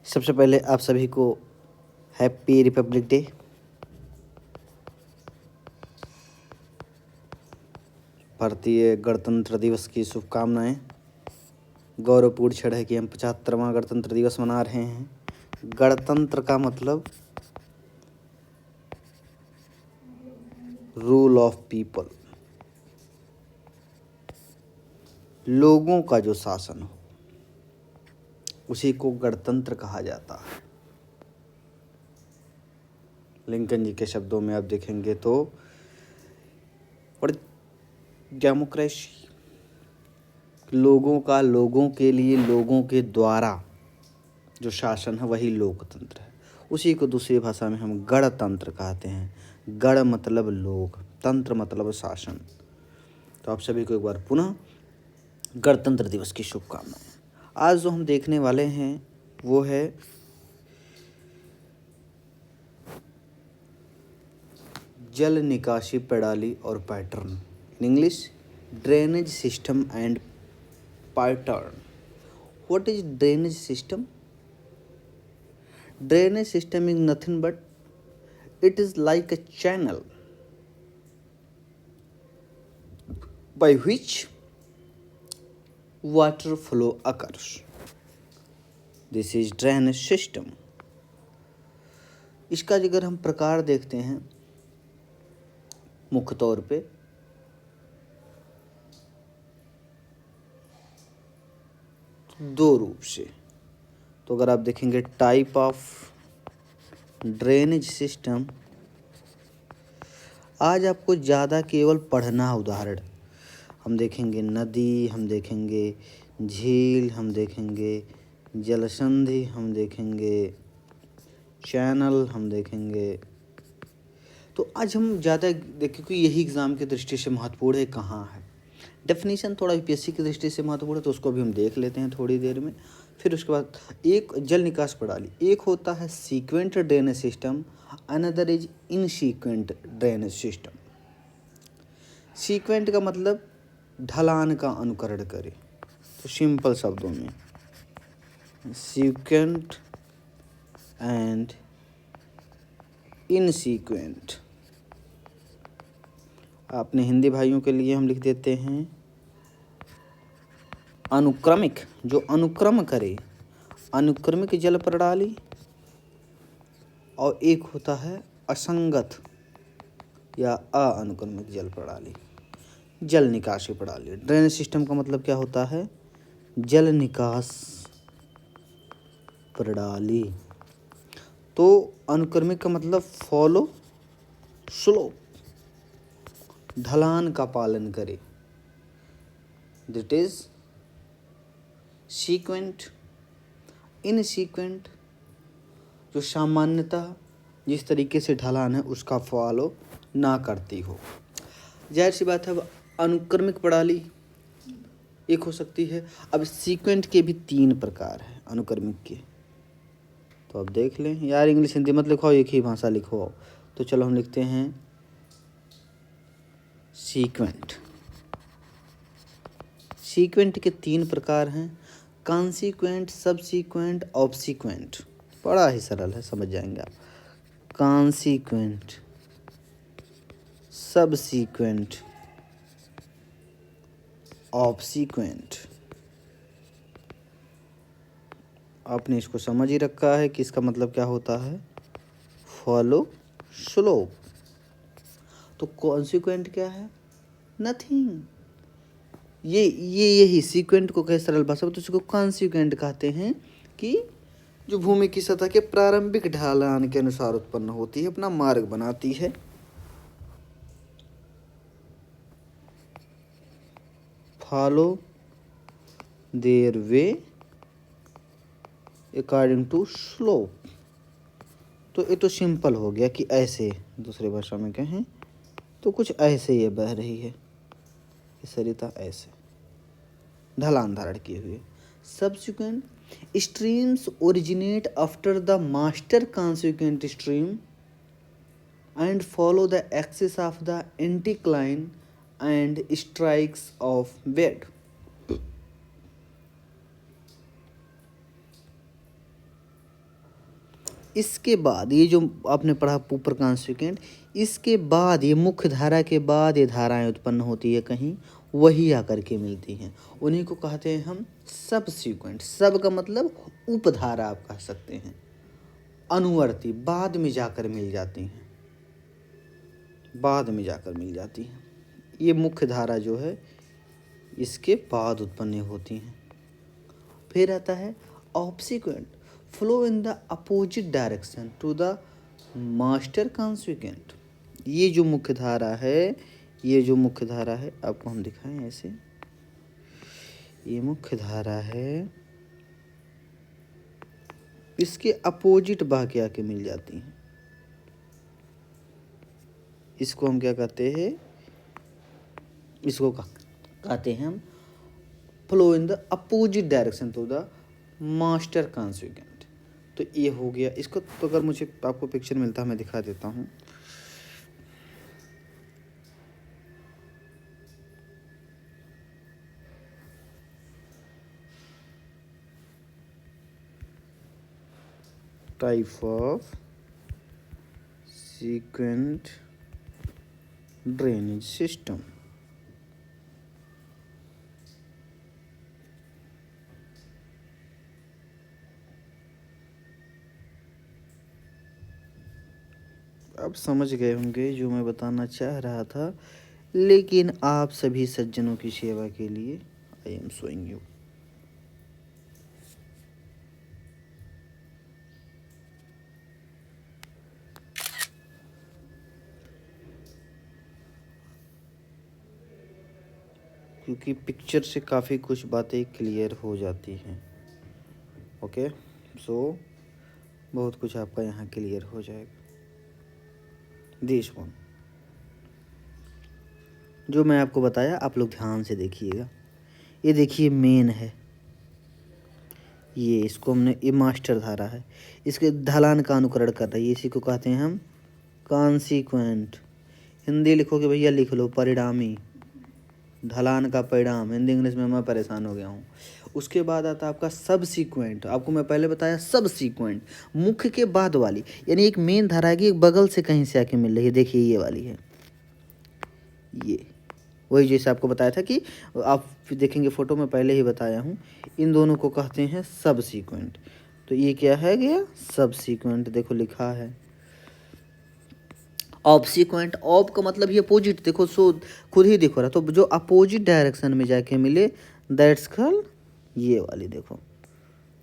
सबसे पहले आप सभी को हैप्पी रिपब्लिक डे। भारतीय गणतंत्र दिवस की शुभकामनाएं। गौरवपूर्ण क्षण है कि हम 75वां गणतंत्र दिवस मना रहे हैं। गणतंत्र का मतलब रूल ऑफ पीपल, लोगों का जो शासन हो उसी को गणतंत्र कहा जाता है। लिंकन जी के शब्दों में आप देखेंगे तो और डेमोक्रेसी, लोगों का, लोगों के लिए, लोगों के द्वारा जो शासन है वही लोकतंत्र है। उसी को दूसरी भाषा में हम गणतंत्र कहते हैं। गण मतलब लोग, तंत्र मतलब शासन। तो आप सभी को एक बार पुनः गणतंत्र दिवस की शुभकामनाएं। आज जो हम देखने वाले हैं वो है जल निकासी प्रणाली और pattern. In English, drainage system and pattern. What is drainage system? Drainage system is nothing but it is like a channel by which water flow occurs. This is drainage system. इसका अगर हम प्रकार देखते हैं मुख्य तौर पे दो रूप से। तो अगर आप देखेंगे टाइप ऑफ ड्रेनेज सिस्टम, आज आपको ज़्यादा केवल पढ़ना उदाहरण हम देखेंगे नदी, हम देखेंगे झील, हम देखेंगे जलसंधि, हम देखेंगे चैनल, हम देखेंगे। तो आज हम ज़्यादा देखें क्योंकि यही एग्ज़ाम की दृष्टि से महत्वपूर्ण है। कहाँ है डेफिनेशन, थोड़ा यूपीएससी की दृष्टि से महत्वपूर्ण है तो उसको भी हम देख लेते हैं थोड़ी देर में। फिर उसके बाद एक जल निकास प्रणाली, एक होता है sequent drainage system, another is insequent drainage system. Sequent का मतलब ढलान का अनुकरण करे, तो सिंपल शब्दों में सीक्वेंट एंड इनसीक्वेंट। अपने हिंदी भाइयों के लिए हम लिख देते हैं अनुक्रमिक, जो अनुक्रम करे, अनुक्रमिक जल प्रणाली। और एक होता है असंगत या अअनुक्रमिक जल प्रणाली, जल निकासी प्रणाली। ड्रेनेज सिस्टम का मतलब क्या होता है? जल निकास प्रणाली। तो अनुक्रमिक का मतलब फॉलो स्लोप, ढलान का पालन करे। That is sequent. इनसीक्वेंट जो सामान्यतः जिस तरीके से ढलान है उसका फॉलो ना करती हो। जाहिर सी बात है, अब अनुक्रमिक प्रणाली एक हो सकती है। अब सीक्वेंट के भी 3 प्रकार हैं अनुक्रमिक के। तो अब देख लें यार, इंग्लिश हिंदी मत लिखो, एक ही भाषा लिखो। तो चलो हम लिखते हैं सीक्वेंट। सीक्वेंट के 3 प्रकार हैं, कॉन्सिक्वेंट, सबसीक्वेंट, ऑब्सीक्वेंट। बड़ा ही सरल है, समझ जाएंगे आप। Consequent, subsequent, obsequent. आपने इसको समझ ही रखा है कि इसका मतलब क्या होता है, फॉलो स्लोप। तो कॉन्सिक्वेंट क्या है? नथिंग। ये यही सीक्वेंट को कहे सरल भाषा में, तो इसको कॉन्सिक्वेंट कहते हैं कि जो भूमि की सतह के प्रारंभिक ढलान के अनुसार उत्पन्न होती है, अपना मार्ग बनाती है। Follow their way according to slope. तो ये तो सिंपल हो गया कि ऐसे, दूसरी भाषा में कहें तो कुछ ऐसे ये बह रही है, सरिता ऐसे ढलान धारण किए हुए। Subsequent, streams originate after the master consequent stream and follow the axis of the anticline and strikes of bed. इसके बाद ये जो आपने पढ़ा ऊपर कॉन्सिक्वेंट, इसके बाद ये मुख्य धारा के बाद ये धाराएं उत्पन्न होती है कहीं, वही आकर के मिलती हैं, उन्हीं को कहते हैं हम सबसीक्वेंट। सब का मतलब उपधारा आप कह सकते हैं, अनुवर्ती, बाद में जाकर मिल जाती हैं, बाद में जाकर मिल जाती हैं। ये मुख्य धारा जो है इसके बाद उत्पन्न होती हैं। फिर आता है obsequent, flow in the opposite direction to the master consequent. ये जो मुख्य धारा है, ये जो मुख्य धारा है, आपको हम दिखाएं ऐसे, ये मुख्य धारा है, इसके अपोजिट बह के आके मिल जाती हैं। इसको हम क्या कहते हैं, इसको कहते हैं हम flow in the opposite direction to the master consequent. तो ये हो गया। इसको तो अगर मुझे आपको पिक्चर मिलता है मैं दिखा देता हूँ। Type of sequent drainage system. आप समझ गए होंगे जो मैं बताना चाह रहा था, लेकिन आप सभी सज्जनों की सेवा के लिए आई एम शोइंग यू। क्योंकि पिक्चर से काफ़ी कुछ बातें क्लियर हो जाती हैं। ओके, सो बहुत कुछ आपका यहाँ क्लियर हो जाएगा। दिस वन जो मैं आपको बताया, आप लोग ध्यान से देखिएगा। ये देखिए मेन है, ये इसको हमने, ये मास्टर धारा है, इसके ढलान का अनुकरण कर रही है, इसी को कहते हैं हम कॉन्सिक्वेंट। हिंदी लिखोगे भैया लिख लो परिणामी, ढलान का परिणाम। हिंदी इंग्लिश में मैं परेशान हो गया हूँ। उसके बाद आता है आपका सब सीक्वेंट। आपको मैं पहले बताया सब सीक्वेंट, मुख्य के बाद वाली, यानी एक मेन धारा की एक बगल से कहीं से आके मिल रही है। देखिए ये वाली है, ये वही जैसे आपको बताया था कि आप देखेंगे फोटो में पहले ही बताया हूँ, इन दोनों को कहते हैं सब सीक्वेंट। तो ये क्या है गया, सब सीक्वेंट। देखो लिखा है ऑब्सिक्वेंट। ऑब का मतलब ये अपोजिट, देखो सो खुद ही दिख रहा, तो जो अपोजिट डायरेक्शन में जाके मिले दैट्स कॉल्ड, ये वाली देखो,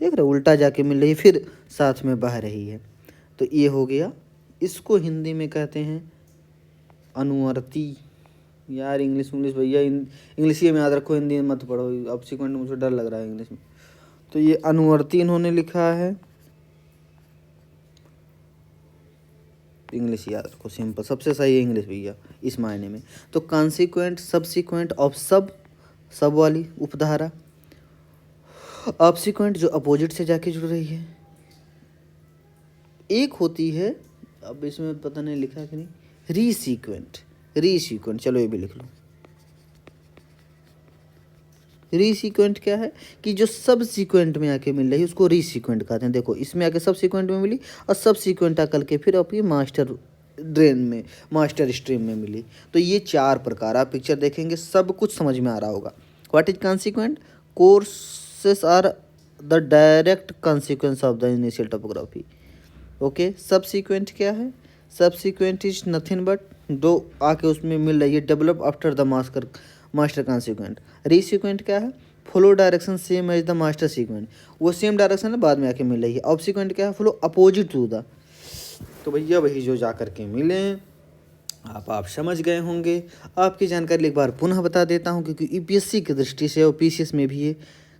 देख रहे उल्टा जाके मिल रही फिर साथ में बह रही है, तो ये हो गया। इसको हिंदी में कहते हैं अनुवर्ती। यार इंग्लिश भैया इंग्लिश ही में याद रखो, हिंदी में मत पढ़ो। ऑब्सिक्वेंट मुझे डर लग रहा है इंग्लिश में। तो ये अनुवर्ती इन्होंने लिखा है, इंग्लिश याद रखो, सिंपल सबसे सही है इंग्लिश भैया इस मायने में। तो कॉन्सिक्वेंट, सबसीक्वेंट ऑफ सब वाली उपधारा, ऑब्सिक्वेंट जो अपोजिट से जाके जुड़ रही है। एक होती है, अब इसमें पता नहीं लिखा कि नहीं, रीसीक्वेंट। चलो ये भी लिख लो। रीसीक्वेंट क्या है कि जो सब सीक्वेंट में आके मिल रही है उसको रीसीक्वेंट कहते हैं। देखो इसमें आके सब सीक्वेंट में मिली और सब सीक्वेंट आकर के फिर आपकी मास्टर ड्रेन में, मास्टर स्ट्रीम में मिली। तो ये चार प्रकार आप पिक्चर देखेंगे सब कुछ समझ में आ रहा होगा। What is consequent, courses are the direct consequences of the initial topography. Okay, subsequent क्या है, सब सीक्वेंट इज नथिंग बट दो आके उसमें मिल रही है develop after the master consequent. Resequent क्या है, flow direction same as the master sequent, वो सेम डायरेक्शन है बाद में आके मिल रही है। ऑब्सिक्वेंट क्या है, फ्लो अपोजिट टू द। तो भैया वही जो जा करके मिले आप समझ गए होंगे। आपकी जानकारी एक बार पुनः बता देता हूँ, क्योंकि यूपीएससी की दृष्टि से और पीसीएस में भी ये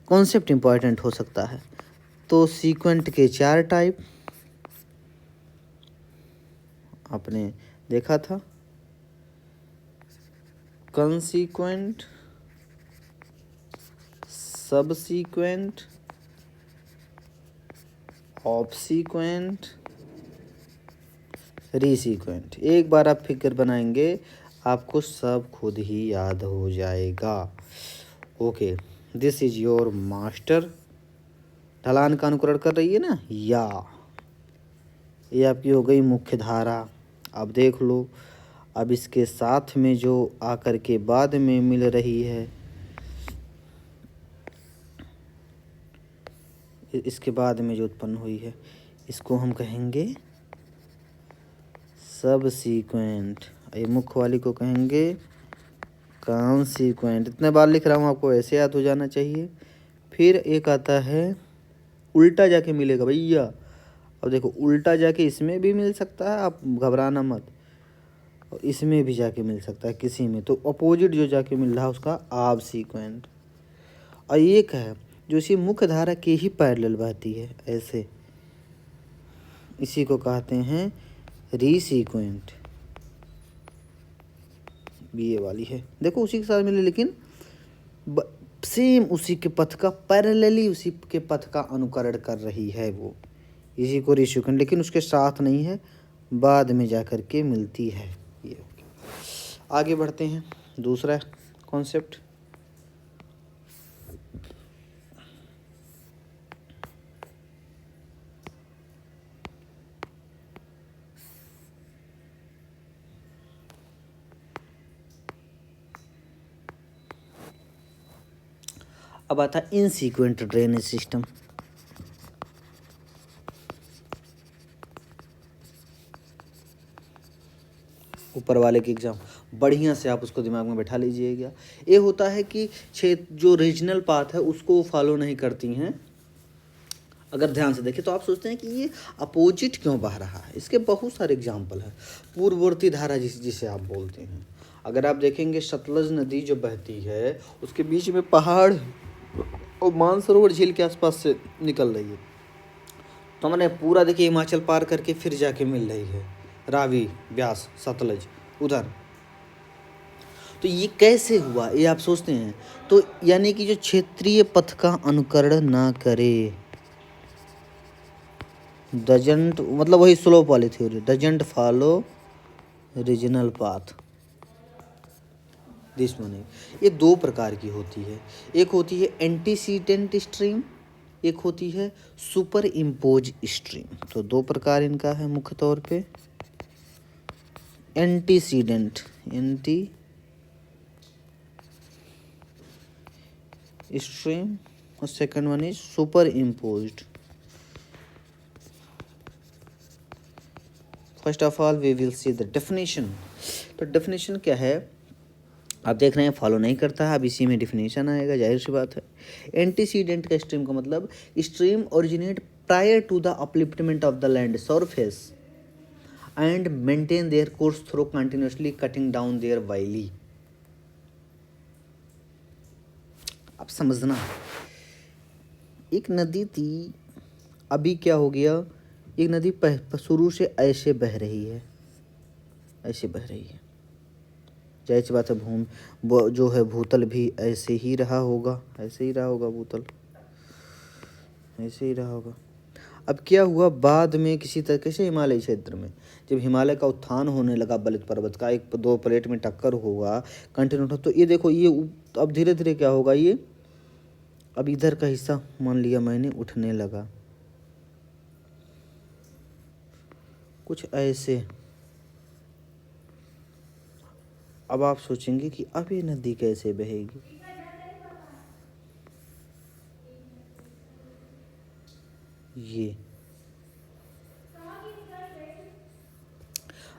कॉन्सेप्ट इंपॉर्टेंट हो सकता है। तो सीक्वेंट के चार टाइप आपने देखा था, कॉन्सिक्वेंट, सबसीक्वेंट, ऑब्सिक्वेंट, रीसीक्वेंट। एक बार आप फिगर बनाएंगे आपको सब खुद ही याद हो जाएगा। Okay, this is your master. ढलान का अनुकरण कर रही है ना, या ये आपकी हो गई मुख्य धारा। अब देख लो, अब इसके साथ में जो आकर के बाद में मिल रही है, इसके बाद में जो उत्पन्न हुई है, इसको हम कहेंगे सब सीक्वेंट। ये मुख्य वाली को कहेंगे कॉन्सीक्वेंट। इतने बार लिख रहा हूँ, आपको ऐसे याद हो जाना चाहिए। फिर एक आता है उल्टा जाके मिलेगा भैया। अब देखो उल्टा जाके इसमें भी मिल सकता है, आप घबराना मत, और इसमें भी जाके मिल सकता है किसी में। तो अपोजिट जो जाके मिल रहा है उसका आप सीक्वेंट। और एक है जो इसी मुख्य धारा के ही पैरेलल बहती है ऐसे, इसी को कहते हैं रीसीक्वेंट। ये वाली है, देखो उसी के साथ मिले, लेकिन सेम उसी के पथ का पैरेलली उसी के पथ का अनुकरण कर रही है वो, इसी को रीसीक्वेंट, लेकिन उसके साथ नहीं है, बाद में जाकर के मिलती है ये। आगे बढ़ते हैं, दूसरा कॉन्सेप्ट। अब आता है इनसीक्वेंट ड्रेनेज सिस्टम। ऊपर वाले के एग्जाम बढ़िया से आप उसको दिमाग में बैठा लीजिएगा। ये होता है कि जो रीजनल पाथ है उसको फॉलो नहीं करती हैं। अगर ध्यान से देखें तो आप सोचते हैं कि ये अपोजिट क्यों बह रहा है। इसके बहुत सारे एग्जाम्पल हैं। पूर्ववर्ती धारा जिसे आप बोलते हैं, अगर आप देखेंगे सतलज नदी जो बहती है उसके बीच में पहाड़ और मानसरोवर झील के आसपास से निकल रही है, तो मैंने पूरा देखिए हिमाचल पार करके फिर जाके मिल रही है रावी, ब्यास, सतलज उधर। तो ये कैसे हुआ, ये आप सोचते हैं। तो यानी कि जो क्षेत्रीय पथ का अनुकरण ना करे, डजंट, मतलब वही स्लोप वाली theory, doesn't follow regional path, this one. ये दो प्रकार की होती है, एक होती है एंटीसीडेंट स्ट्रीम, एक होती है सुपर इम्पोज स्ट्रीम। तो दो प्रकार इनका है मुख्य तौर पे, एंटीसीडेंट स्ट्रीम और second one is superimposed. First of all we will see the definition. तो डेफिनेशन क्या है, आप देख रहे हैं फॉलो नहीं करता है, अब इसी में डेफिनेशन आएगा, जाहिर सी बात है। एंटीसीडेंट का स्ट्रीम का मतलब stream originate prior to the upliftment of the land surface and maintain their course through continuously cutting down their valley. अब समझना, एक नदी थी, अभी क्या हो गया, एक नदी शुरू से ऐसे बह रही है, ऐसे बह रही है, जाहिर सी बात है जो है भूतल भी ऐसे ही रहा होगा, ऐसे ही रहा होगा भूतल, ऐसे ही रहा होगा। अब क्या हुआ, बाद में किसी तरीके से हिमालय क्षेत्र में जब हिमालय का उत्थान होने लगा, बलित पर्वत का एक दो प्लेट में टक्कर हुआ कंटिन्यू, तो ये देखो ये अब धीरे धीरे क्या होगा, ये अब इधर का हिस्सा मान लिया मैंने उठने लगा, कुछ ऐसे। अब आप सोचेंगे कि अब ये नदी कैसे बहेगी, ये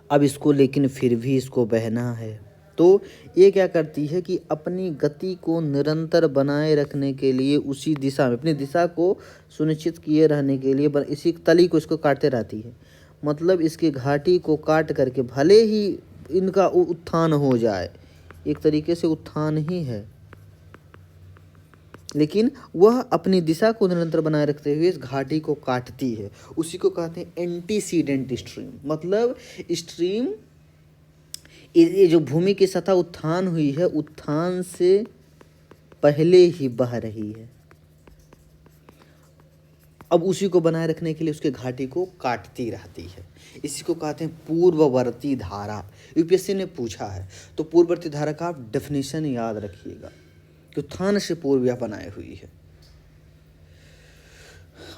अब इसको, लेकिन फिर भी इसको बहना है, तो ये क्या करती है कि अपनी गति को निरंतर बनाए रखने के लिए उसी दिशा में, अपनी दिशा को सुनिश्चित किए रहने के लिए इसी तली को इसको काटते रहती है। मतलब इसकी घाटी को काट करके भले ही इनका उत्थान हो जाए, एक तरीके से उत्थान ही है, लेकिन वह अपनी दिशा को निरंतर बनाए रखते हुए इस घाटी को काटती है। उसी को कहते हैं एंटीसीडेंट स्ट्रीम। मतलब स्ट्रीम, ये जो भूमि की सतह उत्थान हुई है, उत्थान से पहले ही बह रही है, अब उसी को बनाए रखने के लिए उसके घाटी को काटती रहती है। इसी को कहते हैं पूर्ववर्ती धारा। यूपीएससी ने पूछा है, तो पूर्ववर्ती धारा का आप डेफिनेशन याद रखिएगा कि उत्थान से पूर्व यह बनाई हुई है।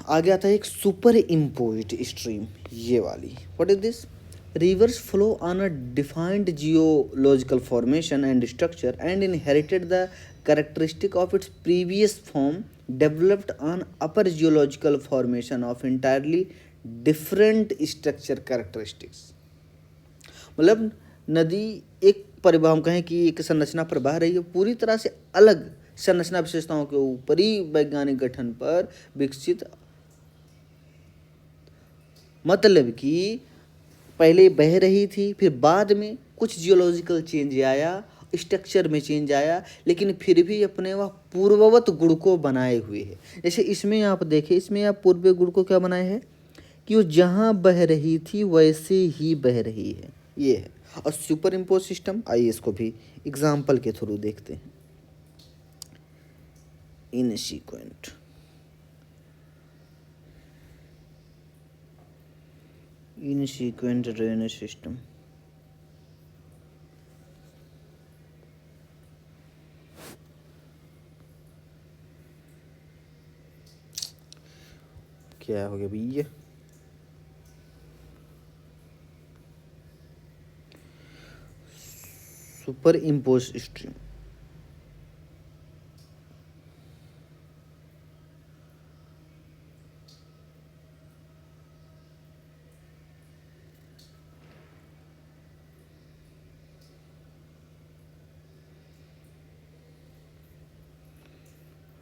आगे आता है एक सुपर इम्पोज्ड स्ट्रीम, ये वाली। What is this? Rivers flow on a defined geological formation and structure and inherited the characteristic of its previous form, developed on upper geological formation of entirely different structure characteristics। मतलब नदी एक परिवाह, हम कहें कि एक संरचना पर बह रही है, पूरी तरह से अलग संरचना विशेषताओं के ऊपरी वैज्ञानिक गठन पर विकसित, मतलब कि पहले बह रही थी, फिर बाद में कुछ जियोलॉजिकल चेंज आया, स्ट्रक्चर में चेंज आया, लेकिन फिर भी अपने वह पूर्ववत गुण को बनाए हुए है। जैसे इसमें आप देखें, इसमें आप पूर्व गुण को क्या बनाए हैं कि वो जहाँ बह रही थी वैसे ही बह रही है, ये है। और सुपर इम्पोज सिस्टम, आइए इसको भी एग्जाम्पल के थ्रू देखते हैं। इनसीक्वेंट, इनसीक्वेंट ड्रेनेज सिस्टम। क्या हो गया भैया? सुपर इम्पोज स्ट्रीम,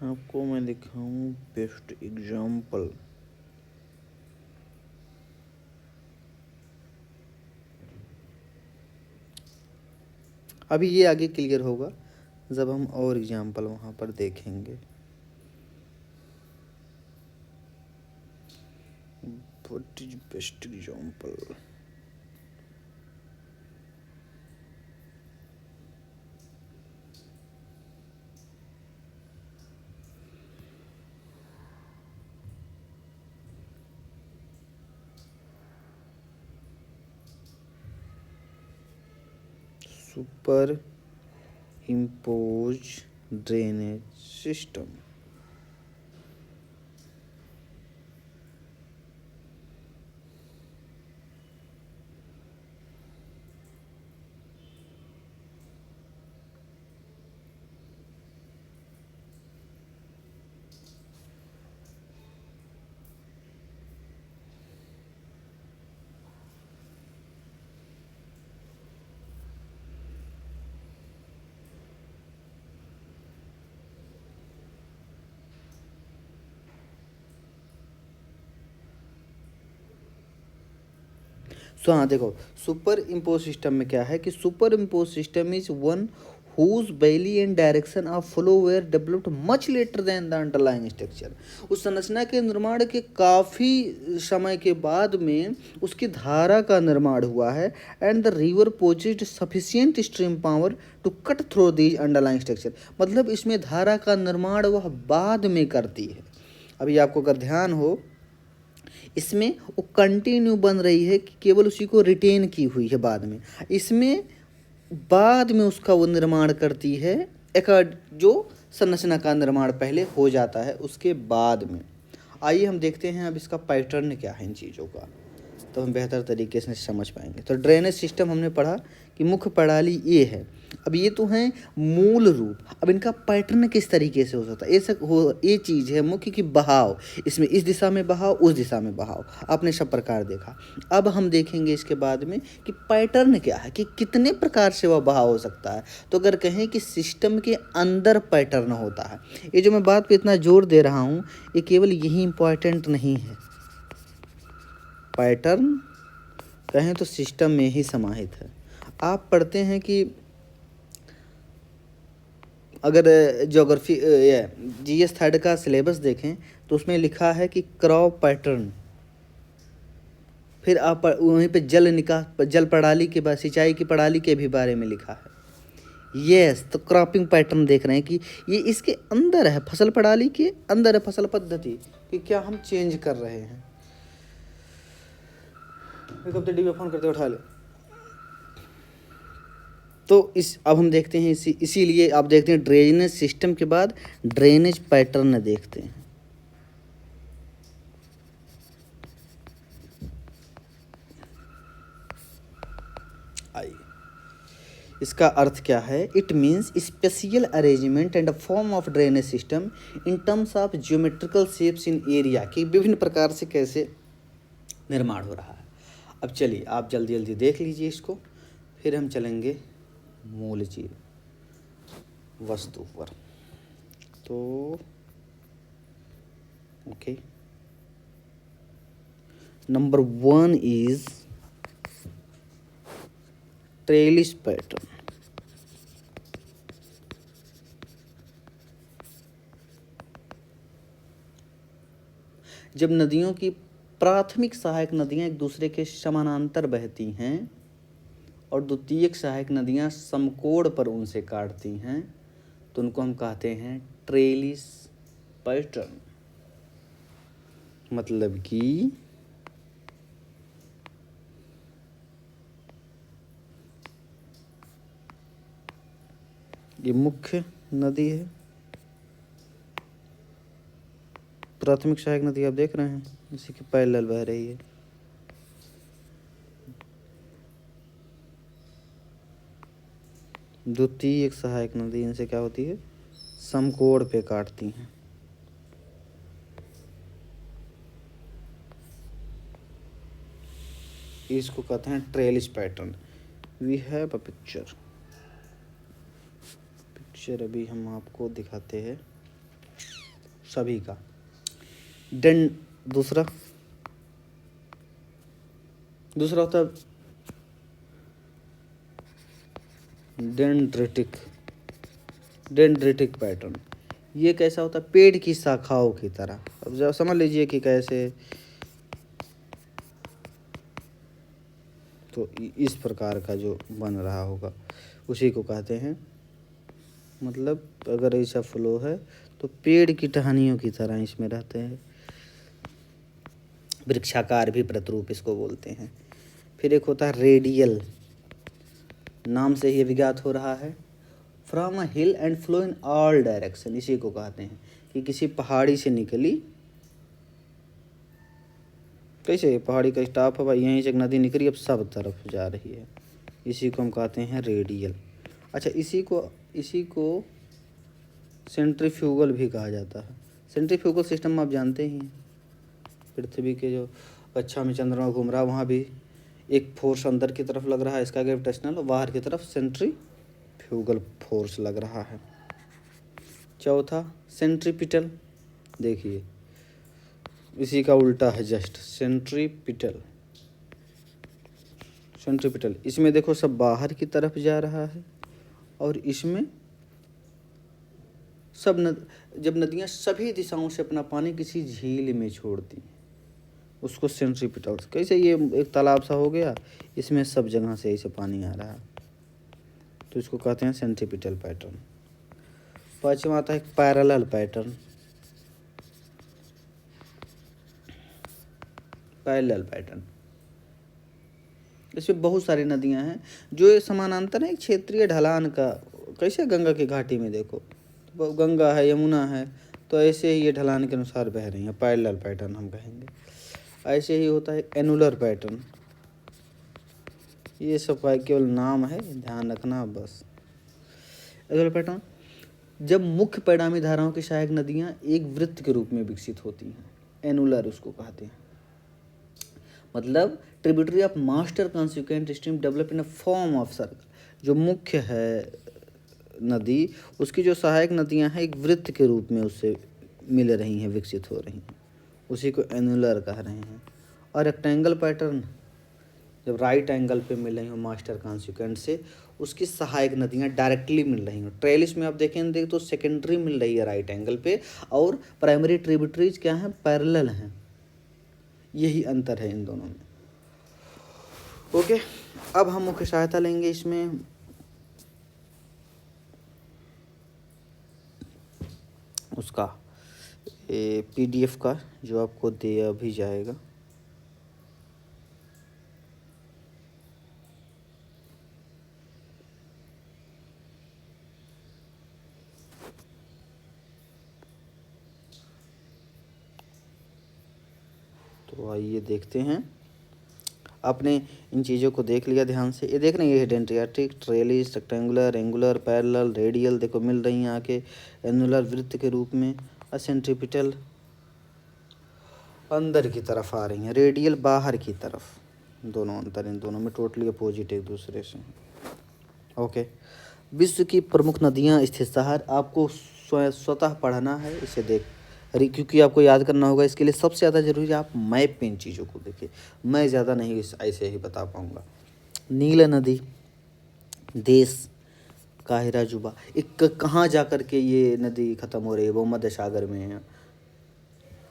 आपको मैं दिखाऊं बेस्ट एग्जाम्पल। अभी ये आगे क्लियर होगा जब हम और एग्जाम्पल वहाँ पर देखेंगे। What is best example? Super impose drainage system. So हाँ देखो, सुपर इम्पोज सिस्टम में क्या है कि super impose system is one whose valley and direction of flow were developed much later than the underlying structure. उस संरचना के निर्माण के काफ़ी समय के बाद में उसकी धारा का निर्माण हुआ है, and the river possessed sufficient stream power to cut through these underlying structure. मतलब इसमें धारा का निर्माण वह बाद में करती है। अभी आपको अगर ध्यान हो, इसमें वो कंटिन्यू बन रही है कि केवल उसी को रिटेन की हुई है, बाद में इसमें बाद में उसका वो निर्माण करती है, एक जो संरचना का निर्माण पहले हो जाता है उसके बाद में। आइए हम देखते हैं अब इसका पैटर्न क्या है इन चीज़ों का, तो हम बेहतर तरीके से समझ पाएंगे। तो ड्रेनेज सिस्टम हमने पढ़ा कि मुख्य प्रणाली ये है। अब ये तो हैं मूल रूप, अब इनका पैटर्न किस तरीके से हो सकता है, ये चीज़ है मुख्य कि बहाव, इसमें इस दिशा में बहाव, उस दिशा में बहाव, आपने सब प्रकार देखा। अब हम देखेंगे इसके बाद में कि पैटर्न क्या है, कि कितने प्रकार से वह बहाव हो सकता है। तो अगर कहें कि सिस्टम के अंदर पैटर्न होता है, ये जो मैं बात पे इतना जोर दे रहा हूँ ये केवल यही इम्पॉर्टेंट नहीं है। पैटर्न कहें तो सिस्टम में ही समाहित है। आप पढ़ते हैं कि अगर ज्योग्राफी जीएस थर्ड का सिलेबस देखें तो उसमें लिखा है कि क्रॉप पैटर्न, फिर आप वहीं पे जल निकास, जल प्रणाली के बाद सिंचाई की प्रणाली के भी बारे में लिखा है। यस, तो क्रॉपिंग पैटर्न देख रहे हैं कि ये इसके अंदर है, फसल प्रणाली के अंदर है फसल पद्धति कि क्या हम चेंज कर रहे हैं। कब तक डीबी फोन करते उठा ले। तो अब हम देखते हैं इसीलिए आप देखते हैं ड्रेनेज सिस्टम के बाद ड्रेनेज पैटर्न देखते हैं। आई। इसका अर्थ क्या है? It means special arrangement and form of drainage system in terms of geometrical shapes in area, कि विभिन्न प्रकार से कैसे निर्माण हो रहा है। अब चलिए आप जल्दी जल्दी देख लीजिए इसको, फिर हम चलेंगे मूल चीज वस्तु पर। तो okay, number 1 is trellis pattern. जब नदियों की प्राथमिक सहायक नदियां एक दूसरे के समानांतर बहती हैं और द्वितीयक सहायक नदियां समकोण पर उनसे काटती हैं, तो उनको हम कहते हैं ट्रेलिस पैटर्न। मतलब कि ये मुख्य नदी है, प्राथमिक सहायक नदी आप देख रहे हैं इसी के पैरेलल बह रही है। द्वितीयक सहायक नदी इनसे क्या होती है? समकोण पे काटती हैं। इसको कहते हैं trellis pattern. We have a picture अभी हम आपको दिखाते हैं सभी का। दूसरा होता है डेंड्रिटिक पैटर्न। ये कैसा होता है? पेड़ की शाखाओं की तरह। अब जब समझ लीजिए कि कैसे, तो इस प्रकार का जो बन रहा होगा उसी को कहते हैं, मतलब अगर ऐसा फ्लो है तो पेड़ की टहनियों की तरह इसमें रहते हैं। वृक्षाकार भी प्रतिरूप इसको बोलते हैं। फिर एक होता है रेडियल, नाम से ही अभिज्ञात हो रहा है, from a hill and flow in all direction. इसी को कहते हैं कि किसी पहाड़ी से निकली, कैसे पहाड़ी का स्टाफ है भाई, यहीं से एक नदी निकली अब सब तरफ जा रही है, इसी को हम कहते हैं रेडियल। अच्छा, इसी को सेंट्रीफ्यूगल भी कहा जाता है। सेंट्रीफ्यूगल सिस्टम आप जानते ही हैं, पृथ्वी के जो कक्षा में चंद्रमा घूम रहा है वहाँ भी एक फोर्स अंदर की तरफ लग रहा है, इसका ग्रेविटेशनल, और बाहर की तरफ सेंट्रीफ्यूगल फोर्स लग रहा है। चौथा सेंट्रीपिटल, देखिए इसी का उल्टा है जस्ट, सेंट्रीपिटल। इसमें देखो सब बाहर की तरफ जा रहा है, और इसमें जब नदियाँ सभी दिशाओं से अपना पानी किसी झील में छोड़ती हैं उसको सेंट्रीपिटल। कैसे? ये एक तालाब सा हो गया, इसमें सब जगह से ऐसे पानी आ रहा है, तो इसको कहते हैं सेंट्रीपिटल पैटर्न। पांचवा आता है पैरेलल पैटर्न। इसमें बहुत सारी नदियां हैं जो समानांतर है, एक क्षेत्रीय ढलान का। कैसे? गंगा की घाटी में देखो, गंगा है, यमुना है, तो ऐसे ही ये ढलान के अनुसार बह रही हैं, पैरेलल पैटर्न हम कहेंगे। ऐसे ही होता है एनुलर पैटर्न। ये सब केवल नाम है, ध्यान रखना बस। एनुलर पैटर्न, जब मुख्य परिणामी धाराओं की सहायक नदियां एक वृत्त के रूप में विकसित होती हैं, एनुलर उसको कहते हैं। मतलब tributary of master consequent stream develop in a form of circle. जो मुख्य है नदी, उसकी जो सहायक नदियां हैं एक वृत्त के रूप में उससे मिल रही हैं, विकसित हो रही हैं, उसी को एनुलर कह रहे हैं। और रेक्टेंगल पैटर्न, जब राइट एंगल पे मिल रही हो मास्टर कॉन्सिक्वेंट से, उसकी सहायक नदियां डायरेक्टली मिल रही हो। ट्रेलिस में आप देखेंगे तो सेकेंडरी मिल रही है राइट एंगल पे, और प्राइमरी ट्रिब्यूटरीज क्या हैं? पैरेलल हैं। यही अंतर है इन दोनों में। ओके, अब हम मुख्य सहायता लेंगे इसमें उसका PDF का, जो आपको दिया भी जाएगा। तो आइए देखते हैं। आपने इन चीज़ों को देख लिया ध्यान से। ये देख रहे हैं, ये dendritic, trellis, rectangular, angular, parallel, radial देखो मिल रही हैं आके, एनुलर वृत्त के रूप में, और सेंट्रीपिटल अंदर की तरफ आ रही हैं, रेडियल बाहर की तरफ। दोनों अंतर इन दोनों में टोटली अपोजिट एक दूसरे से। ओके, विश्व की प्रमुख नदियाँ स्थित शहर आपको स्वतः पढ़ना है, इसे देख क्योंकि आपको याद करना होगा। इसके लिए सबसे ज़्यादा जरूरी है आप मैप पे इन चीज़ों को देखिए, मैं ज़्यादा नहीं ऐसे ही बता पाऊँगा। नील नदी, देश काहिरा जुबा, एक कहाँ जा कर के ये नदी ख़त्म हो रही है, भूमध्य सागर में है,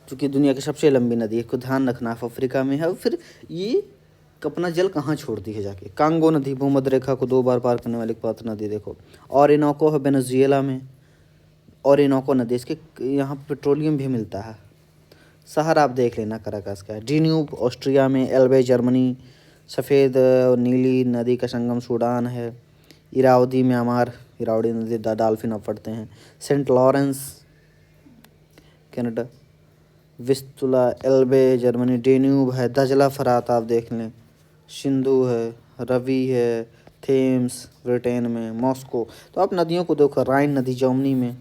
क्योंकि दुनिया की सबसे लंबी नदी है, को ध्यान रखना है, अफ्रीका में है। फिर ये अपना जल कहाँ छोड़ती है जाके, कांगो नदी भूमध्य रेखा को 2 बार पार करने वाली एकमात्र नदी देखो। ऑरिनोको है वेनेजुएला में, ऑरिनोको नदी, इसके यहाँ पेट्रोलियम भी मिलता है। शहर आप देख लेना कराकास का है। डीन्यूब ऑस्ट्रिया में, एल्बे जर्मनी, सफ़ेद और नीली नदी का संगम सूडान है। इरावदी म्यांमार, इरावदी नदी डॉल्फिन अब पढ़ते हैं। Saint Lawrence Canada, Vistula एल्बे Germany, Danube है, दजला फरात आप देख लें, सिंधु है, रवि है, थेम्स ब्रिटेन में, मॉस्को। तो आप नदियों को देखो, राइन नदी जर्मनी में,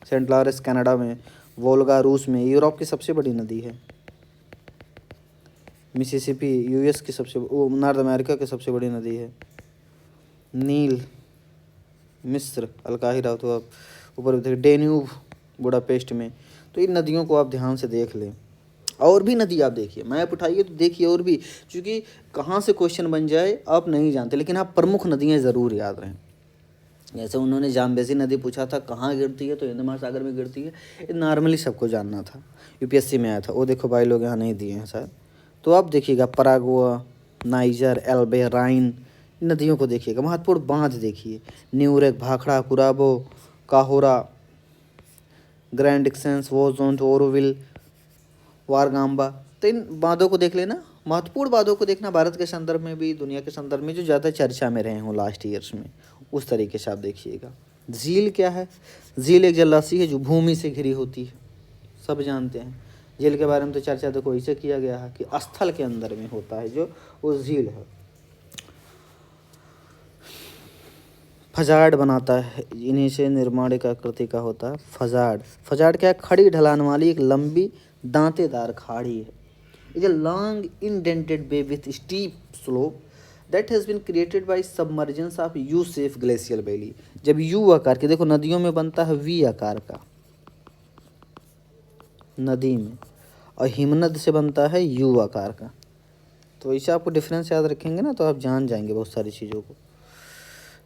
सेंट लॉरेंस कनाडा में, वोल्गा रूस में, यूरोप की सबसे बड़ी नदी है। मिसिसिपी यूएस की नॉर्थ अमेरिका की सबसे बड़ी नदी है। नील मिस्र अलकाहिरा, तो आप ऊपर देखिए, डेन्यूब बुडापेस्ट में। तो इन नदियों को आप ध्यान से देख लें। और भी नदी आप देखिए, मैप उठाइए तो देखिए और भी, क्योंकि कहाँ से क्वेश्चन बन जाए आप नहीं जानते, लेकिन आप प्रमुख नदियाँ ज़रूर याद रहें। जैसे उन्होंने जाम्बेजी नदी पूछा था कहाँ गिरती है, तो हिंद महासागर में गिरती है, ये नॉर्मली सबको जानना था, यूपीएससी में आया था। वो देखो भाई लोग यहाँ नहीं दिए हैं शायद, तो आप देखिएगा परागुआ, नाइजर, एल्बे, राइन, नदियों को देखिएगा। महत्वपूर्ण बांध देखिए, न्यूरेक, भाखड़ा, कुराबो, काहोरा, ग्रैंड एक्सेंस, वोजोन, ओरोविल, वारगाम्बा। तो इन बांधों को देख लेना। महत्वपूर्ण बांधों को देखना भारत के संदर्भ में भी, दुनिया के संदर्भ में, जो ज़्यादा चर्चा में रहे हों लास्ट ईयर्स में, उस तरीके से आप देखिएगा। झील क्या है? झील एक जलराशि है जो भूमि से घिरी होती है, सब जानते हैं। झील के बारे में तो चर्चा देखो इसे किया गया है कि स्थल के अंदर में होता है जो वो झील है। फजाड़ बनाता है, इन्हीं से निर्माण एक आकृति का होता है फजाड़। फजाड़ क्या है? खड़ी ढलान वाली एक लंबी दांतेदार खाड़ी है। Is a long indented bay with steep slope that has been created by submergence of U-shaped glacial valley। जब यू आकार के, देखो नदियों में बनता है वी आकार का नदी में, और हिमनद से बनता है यू आकार का। तो ऐसे आपको डिफरेंस याद रखेंगे ना, तो आप जान जाएंगे बहुत सारी चीज़ों को।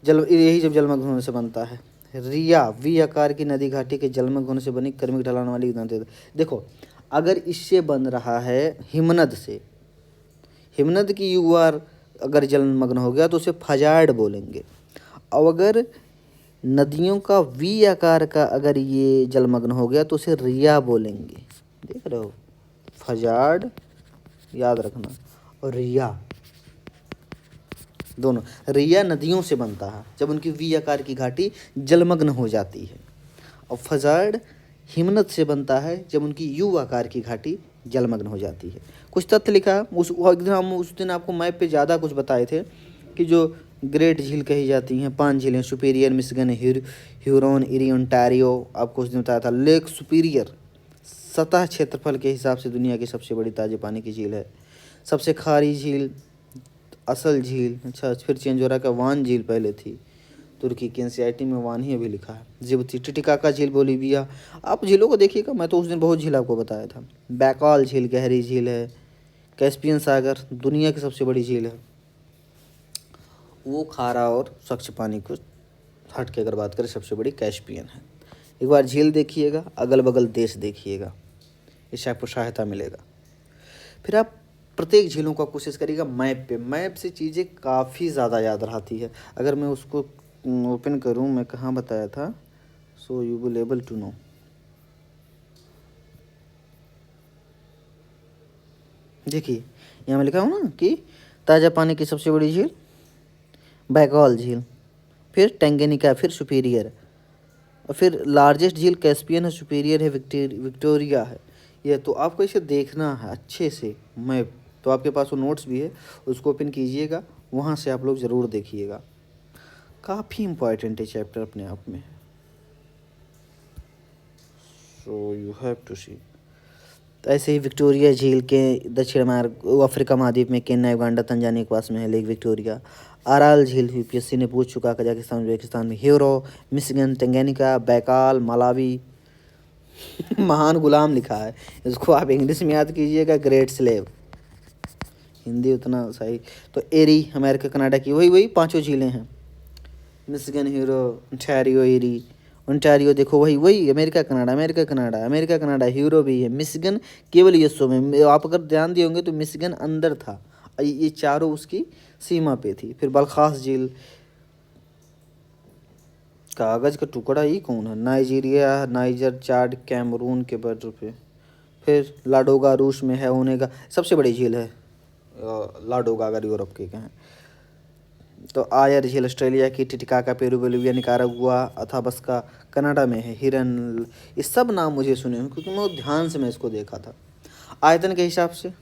यही जब जलमग्न होने से बनता है। रिया वी आकार की नदी घाटी के जलमग्न होने से बनी क्रमिक ढलान वाली दांतेदार। देखो अगर इससे बन रहा है हिमनद से, हिमनद की यूआर अगर जलमग्न हो गया तो उसे फजाड़ बोलेंगे। और अगर नदियों का वी आकार का अगर ये जलमग्न हो गया तो उसे रिया बोलेंगे। देख रहे हो, फजाड़ याद रखना, और रिया दोनों। रिया नदियों से बनता है जब उनकी वी आकार की घाटी जलमग्न हो जाती है, और फजाड़ हिमनद से बनता है जब उनकी यू आकार की घाटी जलमग्न हो जाती है। कुछ तथ्य लिखा हम उस दिन आपको मैप पे ज़्यादा कुछ बताए थे कि जो ग्रेट झील कही जाती हैं, 5 झीलें, superior, Michigan, Huron, eri, Ontario, आपको उस दिन बताया था। लेक सुपीरियर सतह क्षेत्रफल के हिसाब से दुनिया की सबसे बड़ी ताजे पानी की झील है। सबसे खारी झील असल झील, अच्छा फिर चेंज हो रहा है, वान झील पहले थी, तुर्की की एनसीईआरटी में वान ही अभी लिखा है। जिबूती, टिटिकाका झील बोलीविया। आप झीलों को देखिएगा, मैं तो उस दिन बहुत झील आपको बताया था। बैकाल झील गहरी झील है। कैस्पियन सागर दुनिया की सबसे बड़ी झील है, वो खारा और स्वच्छ पानी को हट के अगर बात करें सबसे बड़ी कैस्पियन है। एक बार झील देखिएगा, अगल बगल देश देखिएगा, इससे आपको सहायता मिलेगा। फिर आप प्रत्येक झीलों का कोशिश करिएगा मैप पे, मैप से चीज़ें काफ़ी ज़्यादा याद रहती है। अगर मैं उसको ओपन करूं, मैं कहाँ बताया था, so you will able to know. देखिए यहाँ मैं लिखा हूँ ना कि ताज़ा पानी की सबसे बड़ी झील बैकाल झील, फिर टैंगेनिका, फिर सुपीरियर, और फिर लार्जेस्ट झील कैस्पियन है, सुपीरियर है, विक्टोरिया है। ये तो आपको इसे देखना है अच्छे से मैप, तो आपके पास वो नोट्स भी है, उसको ओपन कीजिएगा, वहाँ से आप लोग ज़रूर देखिएगा। काफ़ी इम्पॉर्टेंट है चैप्टर अपने आप में। सो यू हैव टू सी। तो ऐसे ही विक्टोरिया झील के दक्षिण अफ्रीका महाद्वीप में केन्या, युगांडा, तंजानिया के पास में है लेक विक्टोरिया। आराल झील यूपीएससी ने पूछ चुका, कजाकिस्तान, उज्बेकिस्तान में। ह्यूरो, मिशिगन, टंगैनिका, बैकाल, मलावी। महान गुलाम लिखा है, इसको आप इंग्लिश में याद कीजिएगा, ग्रेट स्लेव। हिंदी उतना सही। तो एरी अमेरिका कनाडा की, वही 5 झीलें हैं। Michigan, Huron, Ontario, Erie. Ontario देखो वही America Canada, America Canada, America Canada, Huron भी है। मिशिगन केवल यूएसओ में, आप अगर ध्यान दिए होंगे तो मिशिगन अंदर था, ये चारों उसकी सीमा पे थी। फिर बलखास झील, कागज का टुकड़ा, ये कौन है? नाइजीरिया, नाइजर, चाड, कैमरून के बॉर्डर पे। फिर लाडोगा रूस में है, ओनेगा सबसे बड़ी झील है लाडोगा, अगर यूरोप के कहें तो। आयर झील ऑस्ट्रेलिया की। Titicaca Peru, Bolivia, Nicaragua, Athabasca Canada में है। हिरन, ये सब नाम मुझे सुने हैं क्योंकि मैं ध्यान से मैं इसको देखा था। आयतन के हिसाब से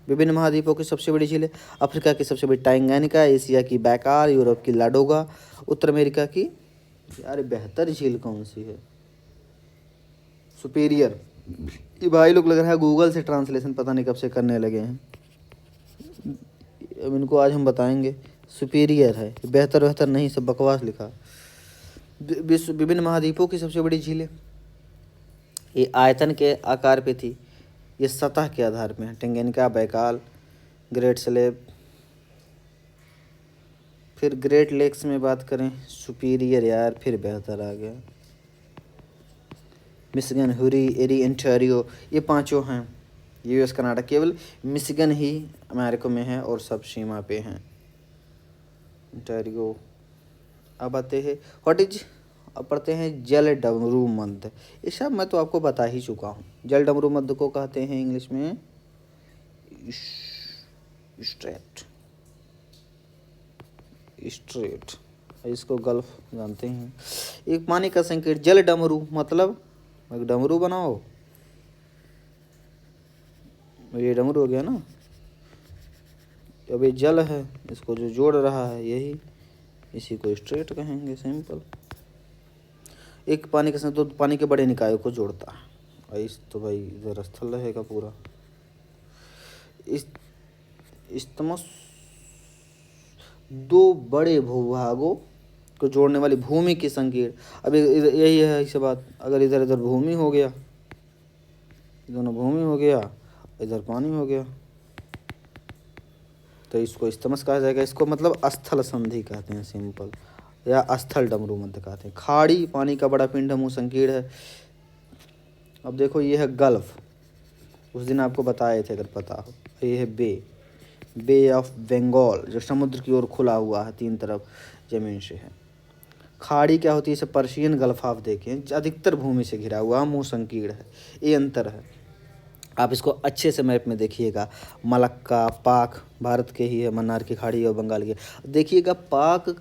विभिन्न महाद्वीपों की सबसे बड़ी झील है। अफ्रीका की सबसे बड़ी टांगैनिका, एशिया की बैकाल, यूरोप की लाडोगा, उत्तर अमेरिका की, यार बेहतर झील कौन सी है? सुपीरियर। ये भाई लोग लग रहा है गूगल से ट्रांसलेशन पता नहीं कब से करने लगे हैं, अब इनको आज हम बताएंगे। सुपीरियर है, बेहतर नहीं, सब बकवास लिखा। विश्व विभिन्न महाद्वीपों की सबसे बड़ी झीलें, ये आयतन के आकार पे थी, ये सतह के आधार पे है। टंगैनिका, बैकाल, ग्रेट स्लेव। फिर ग्रेट लेक्स में बात करें, सुपीरियर, यार फिर बेहतर आ गया। मिशिगन, हुरी, एरी, ओंटारियो, ये 5 हैं। यूएस कनाडा, केवल मिशिगन ही अमेरिका में है और सब सीमा पे हैं। ओंटारियो। अब आते हैं अब पढ़ते हैं जल डमरू मध्य। ये सब मैं तो आपको बता ही चुका हूँ। जल डमरू मध्य को कहते हैं इंग्लिश में स्ट्रेट, इसको गल्फ जानते हैं। एक पानी का संकेत, जल डमरू मतलब एक डमरू बनाओ, ये डमरू हो गया ना। अब ये जल है, इसको जो जोड़ रहा है यही, इसी को स्ट्रेट कहेंगे, सिंपल। एक पानी के साथ दो पानी के बड़े निकायों को जोड़ता है। इस तो भाई इधर स्थल रहेगा पूरा। इस्तमस 2 बड़े भूभागों को जोड़ने वाली भूमि की संकीर्ण। अब यही है इसे बात, अगर इधर इधर भूमि हो गया, दोनों भूमि हो गया, इधर पानी हो गया, तो इसको इस्तमस कहा जाएगा। इसको मतलब स्थल संधि कहते हैं, सिंपल, या स्थल डमरू मध्य कहते हैं। खाड़ी, पानी का बड़ा पिंड, मुँह संकीर्ण है। अब देखो ये है गल्फ, उस दिन आपको बताए थे अगर पता हो। ये है बे ऑफ बंगाल, जो समुद्र की ओर खुला हुआ है, 3 तरफ जमीन से है। खाड़ी क्या होती है? इसे पर्शियन गल्फ आप देखें, अधिकतर भूमि से घिरा हुआ, मुँह संकीर्ण है, ये अंतर है। आप इसको अच्छे से मैप में देखिएगा। मलक्का, पाक भारत के ही है, मन्नार की खाड़ी और बंगाल की। देखिएगा पाक,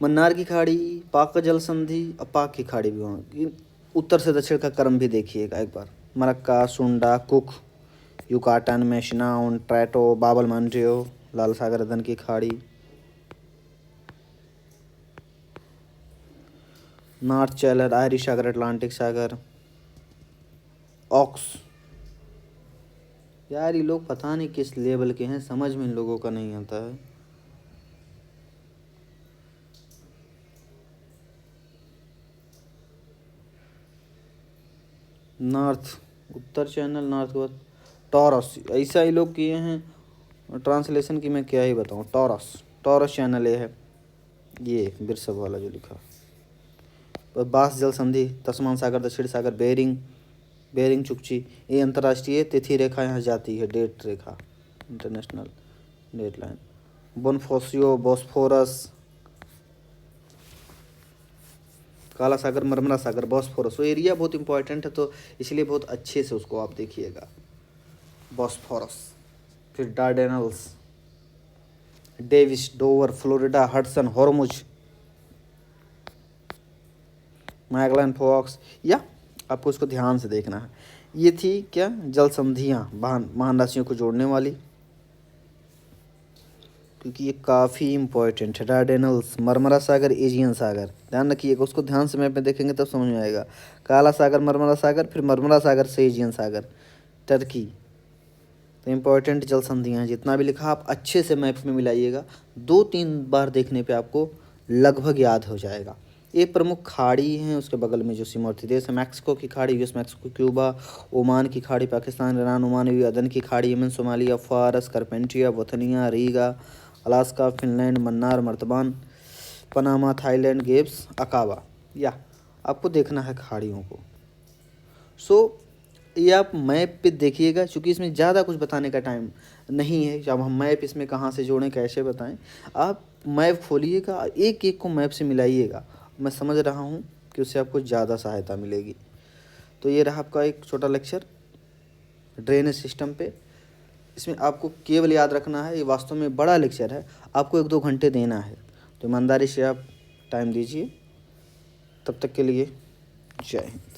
मन्नार की खाड़ी, पाक का जल संधि और पाक की खाड़ी भी वहाँ, उत्तर से दक्षिण का क्रम भी देखिएगा एक बार। मलक्का, सुंडा, कुक, युकाटन, मैशिनाउन, ट्रैटो, बाबल मंडियो, लाल सागर, अदन की खाड़ी, नॉर्थ चैनल, आयरिश सागर, अटलांटिक सागर, ऑक्स। यार ये लोग पता नहीं किस लेवल के हैं, समझ में इन लोगों का नहीं आता है। नॉर्थ, उत्तर चैनल, नॉर्थ के बाद टॉरस, ऐसा ही लोग किए हैं ट्रांसलेशन की, मैं क्या ही बताऊँ। टॉरस चैनल ये है, ये बिरसब वाला जो लिखा। और बास जल संधि, तस्मान सागर, दक्षिण सागर, बेरिंग चुकची, ये अंतर्राष्ट्रीय तिथि रेखा यहाँ जाती है, डेट रेखा, इंटरनेशनल डेट लाइन। बोनफोसियो, बॉस्फोरस, काला सागर, मरमरा सागर, बॉस्फोरस। वो एरिया बहुत इंपॉर्टेंट है, तो इसलिए बहुत अच्छे से उसको आप देखिएगा। बॉस्फोरस, फिर Dardanelles, Davis, Dover, Florida, Hudson, Hormuz, Magellan फॉक्स, या आपको इसको ध्यान से देखना है। ये थी क्या? जल संधियाँ, महान राशियों को जोड़ने वाली। क्योंकि ये काफ़ी इम्पोर्टेंट है। डार्डेनल्स, मरमरा सागर, एजियन सागर, ध्यान रखिएगा, उसको ध्यान से मैप में देखेंगे तब समझ में आएगा। काला सागर, मरमरा सागर, फिर मरमरा सागर से एजियन सागर, टर्की। तो इम्पोर्टेंट जल संधियाँ हैं, जितना भी लिखा आप अच्छे से मैप में मिलाइएगा, 2-3 बार देखने पे आपको लगभग याद हो जाएगा। ये प्रमुख खाड़ी हैं, उसके बगल में जो सीमावर्ती देश है, मैक्सिको की खाड़ी, यूएस मैक्सिको, क्यूबा, ओमान की खाड़ी, पाकिस्तान, ईरान, ओमान, अदन की खाड़ी, यमन, सोमालिया, फारस, Carpentaria, Bothnia, Riga, Alaska, Finland, Mannar, Martaban, Panama, Thailand, Gabes, Aqaba. या आपको देखना है खाड़ियों को। सो ये आप मैप पे देखिएगा, क्योंकि इसमें ज़्यादा कुछ बताने का टाइम नहीं है। जब हम मैप इसमें कहाँ से जोड़ें, कैसे बताएं, आप मैप खोलिएगा, एक एक को मैप से मिलाइएगा। मैं समझ रहा हूँ कि उससे आपको ज़्यादा सहायता मिलेगी। तो ये रहा आपका एक छोटा लेक्चर ड्रेनेज सिस्टम पे। इसमें आपको केवल याद रखना है, ये वास्तव में बड़ा लेक्चर है, आपको 1-2 घंटे देना है, तो ईमानदारी से आप टाइम दीजिए। तब तक के लिए जय हिंद।